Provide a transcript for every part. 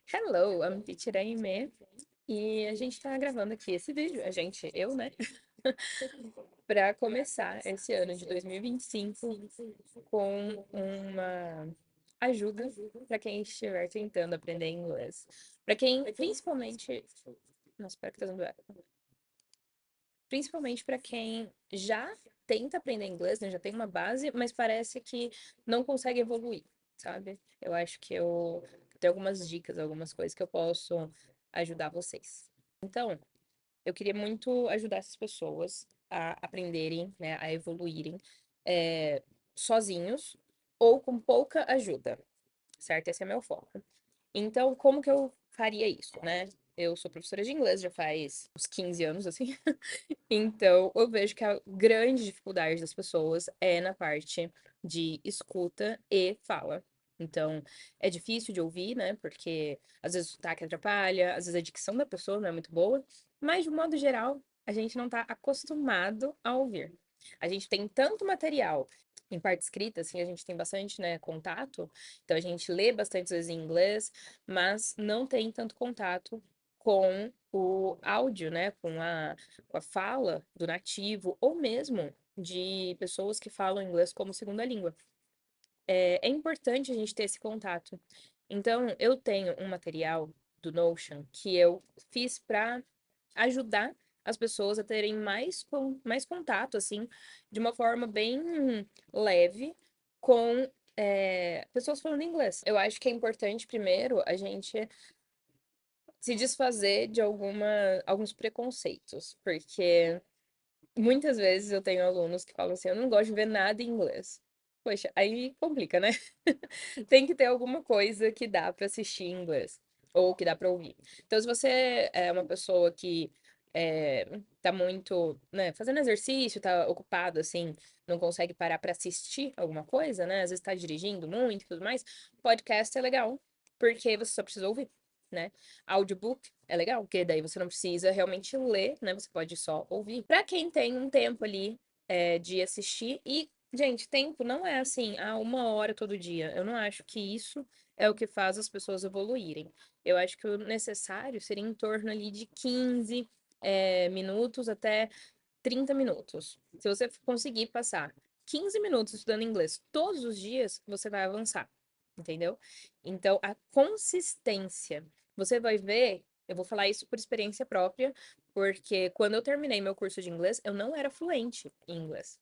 Hello, I'm Teacher Aimee e a gente tá gravando aqui esse vídeo, eu, né, para começar esse ano de 2025 com uma ajuda para quem estiver tentando aprender inglês. Para quem, principalmente, nossa, espero que tá dando eco. Principalmente para quem já tenta aprender inglês, né, já tem uma base, mas parece que não consegue evoluir, sabe? Eu acho que eu tenho algumas dicas, algumas coisas que eu posso ajudar vocês. Então, eu queria muito ajudar essas pessoas a aprenderem, né, a evoluírem sozinhos ou com pouca ajuda, certo? Esse é meu foco. Então, como que eu faria isso, né? Eu sou professora de inglês já faz uns 15 anos, assim. Então, eu vejo que a grande dificuldade das pessoas é na parte de escuta e fala. Então, é difícil de ouvir, né? Porque às vezes o sotaque atrapalha, às vezes a dicção da pessoa não é muito boa, mas de um modo geral, a gente não tá acostumado a ouvir. A gente tem tanto material em parte escrita, assim, a gente tem bastante, né, contato, então a gente lê bastante vezes em inglês, mas não tem tanto contato com o áudio, né, com a fala do nativo ou mesmo de pessoas que falam inglês como segunda língua. É importante a gente ter esse contato. Então, eu tenho um material do Notion que eu fiz para ajudar as pessoas a terem mais contato, assim, de uma forma bem leve com pessoas falando inglês. Eu acho que é importante, primeiro, a gente se desfazer de alguns preconceitos, porque muitas vezes eu tenho alunos que falam assim: eu não gosto de ver nada em inglês. Poxa, aí complica, né? Tem que ter alguma coisa que dá pra assistir em inglês ou que dá pra ouvir. Então, se você é uma pessoa que tá muito, né, fazendo exercício, tá ocupado assim, não consegue parar pra assistir alguma coisa, né? Às vezes tá dirigindo muito e tudo mais, podcast é legal, porque você só precisa ouvir, né? Audiobook é legal, porque daí você não precisa realmente ler, né? Você pode só ouvir. Pra quem tem um tempo ali de assistir e gente, tempo não é assim, 1 hora todo dia. Eu não acho que isso é o que faz as pessoas evoluírem. Eu acho que o necessário seria em torno ali de 15 minutos até 30 minutos. Se você conseguir passar 15 minutos estudando inglês todos os dias, você vai avançar, entendeu? Então, a consistência. Você vai ver, eu vou falar isso por experiência própria, porque quando eu terminei meu curso de inglês, eu não era fluente em inglês.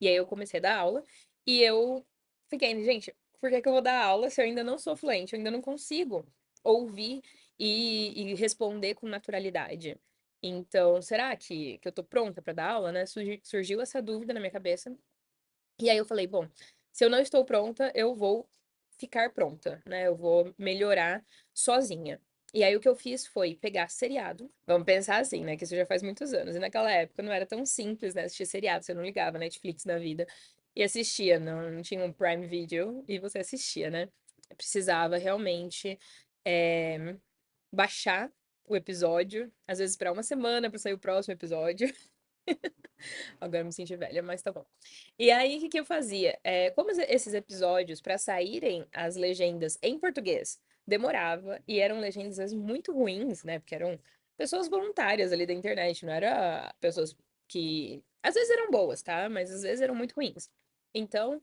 E aí eu comecei a dar aula e eu fiquei, gente, por que que eu vou dar aula se eu ainda não sou fluente? Eu ainda não consigo ouvir e responder com naturalidade. Então, será que eu tô pronta para dar aula, né? Surgiu essa dúvida na minha cabeça. E aí eu falei, bom, se eu não estou pronta, eu vou ficar pronta, né? Eu vou melhorar sozinha. E aí o que eu fiz foi pegar seriado. Vamos pensar assim, né? Que isso já faz muitos anos. E naquela época não era tão simples, né? Assistir seriado. Você não ligava Netflix na vida e assistia. Não tinha um Prime Video e você assistia, né? Eu precisava realmente eh, baixar o episódio, às vezes para uma semana para sair o próximo episódio. Agora eu me senti velha, mas tá bom. E aí, o que que eu fazia? Como esses episódios, para saírem as legendas em português, demorava, e eram legendas às vezes, muito ruins, né? Porque eram pessoas voluntárias ali da internet, não era pessoas que às vezes eram boas, tá? Mas às vezes eram muito ruins. Então,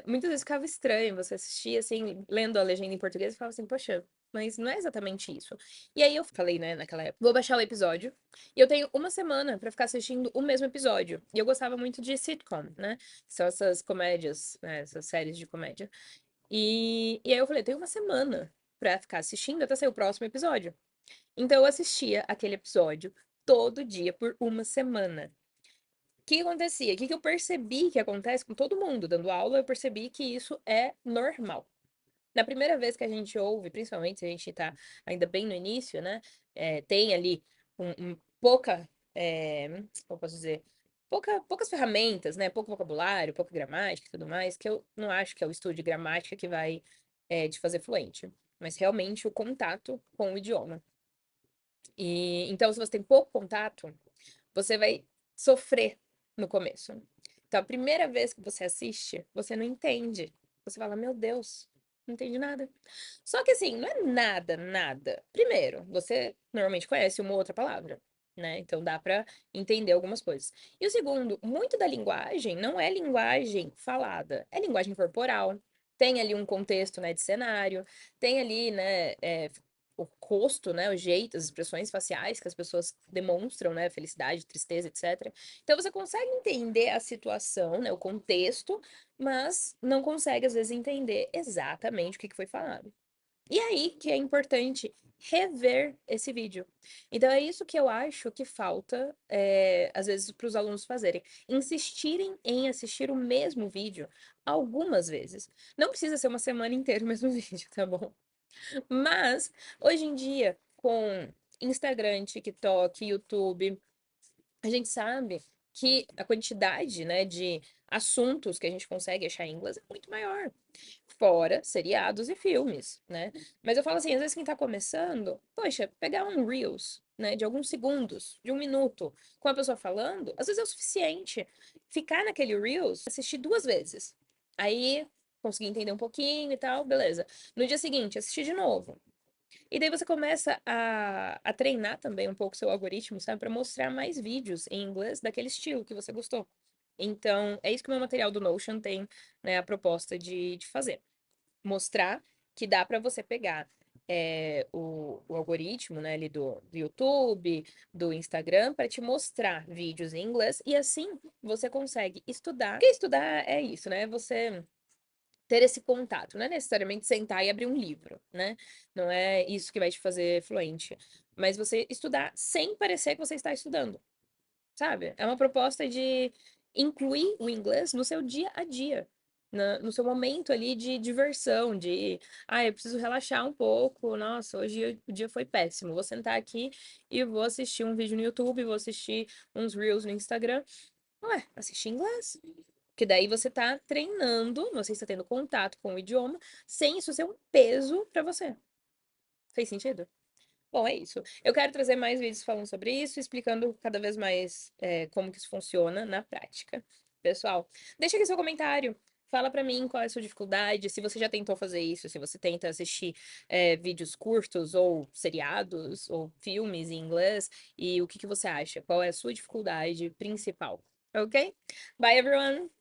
muitas vezes ficava estranho você assistir, assim, lendo a legenda em português e falava assim, poxa, mas não é exatamente isso. E aí eu falei, né, naquela época, vou baixar o episódio. E eu tenho uma semana pra ficar assistindo o mesmo episódio. E eu gostava muito de sitcom, né? São essas comédias, né, essas séries de comédia. E aí eu falei, tenho uma semana pra ficar assistindo até sair o próximo episódio. Então eu assistia aquele episódio todo dia por uma semana. O que acontecia? O que que eu percebi que acontece com todo mundo dando aula? Eu percebi que isso é normal. Na primeira vez que a gente ouve, principalmente se a gente tá ainda bem no início, né? Tem ali pouca, como eu posso dizer, poucas ferramentas, né? Pouco vocabulário, pouca gramática e tudo mais, que eu não acho que é o estudo de gramática que vai te fazer fluente, mas realmente o contato com o idioma. E então, se você tem pouco contato, você vai sofrer no começo. Então, a primeira vez que você assiste, você não entende. Você fala, meu Deus. não entende nada. Só que assim, não é nada, nada. Primeiro, você normalmente conhece uma ou outra palavra, né? Então dá pra entender algumas coisas. E o segundo, muito da linguagem não é linguagem falada, é linguagem corporal. Tem ali um contexto, né, de cenário, tem ali, né, o rosto, né, o jeito, as expressões faciais que as pessoas demonstram, né, felicidade, tristeza, etc. Então você consegue entender a situação, né, o contexto, mas não consegue às vezes entender exatamente o que foi falado. E aí que é importante rever esse vídeo. Então é isso que eu acho que falta, às vezes, para os alunos fazerem. Insistirem em assistir o mesmo vídeo algumas vezes. Não precisa ser uma semana inteira o mesmo vídeo, tá bom? Mas, hoje em dia, com Instagram, TikTok, YouTube, a gente sabe que a quantidade, né, de assuntos que a gente consegue achar em inglês é muito maior. Fora seriados e filmes, né? Mas eu falo assim, às vezes quem tá começando, poxa, pegar um Reels, né, de alguns segundos, de 1 minuto, com a pessoa falando, às vezes é o suficiente. Ficar naquele Reels, assistir 2 vezes. Aí, conseguir entender um pouquinho e tal, beleza. No dia seguinte, assistir de novo. E daí você começa a treinar também um pouco seu algoritmo, sabe? Para mostrar mais vídeos em inglês daquele estilo que você gostou. Então, é isso que o meu material do Notion tem, né, a proposta de fazer. Mostrar que dá para você pegar o algoritmo, né, ali do YouTube, do Instagram, para te mostrar vídeos em inglês e assim você consegue estudar. Porque estudar é isso, né? Você ter esse contato, não é necessariamente sentar e abrir um livro, né? Não é isso que vai te fazer fluente, mas você estudar sem parecer que você está estudando, sabe? É uma proposta de incluir o inglês no seu dia a dia, no seu momento ali de diversão, eu preciso relaxar um pouco, nossa, hoje o dia foi péssimo, vou sentar aqui e vou assistir um vídeo no YouTube, vou assistir uns Reels no Instagram. Ué, assistir inglês. Que daí você tá treinando, você está tendo contato com o idioma, sem isso ser um peso pra você. Fez sentido? Bom, é isso. Eu quero trazer mais vídeos falando sobre isso, explicando cada vez mais como que isso funciona na prática. Pessoal, deixa aqui seu comentário. Fala pra mim qual é a sua dificuldade, se você já tentou fazer isso, se você tenta assistir vídeos curtos ou seriados ou filmes em inglês e o que que você acha? Qual é a sua dificuldade principal? Ok? Bye, everyone!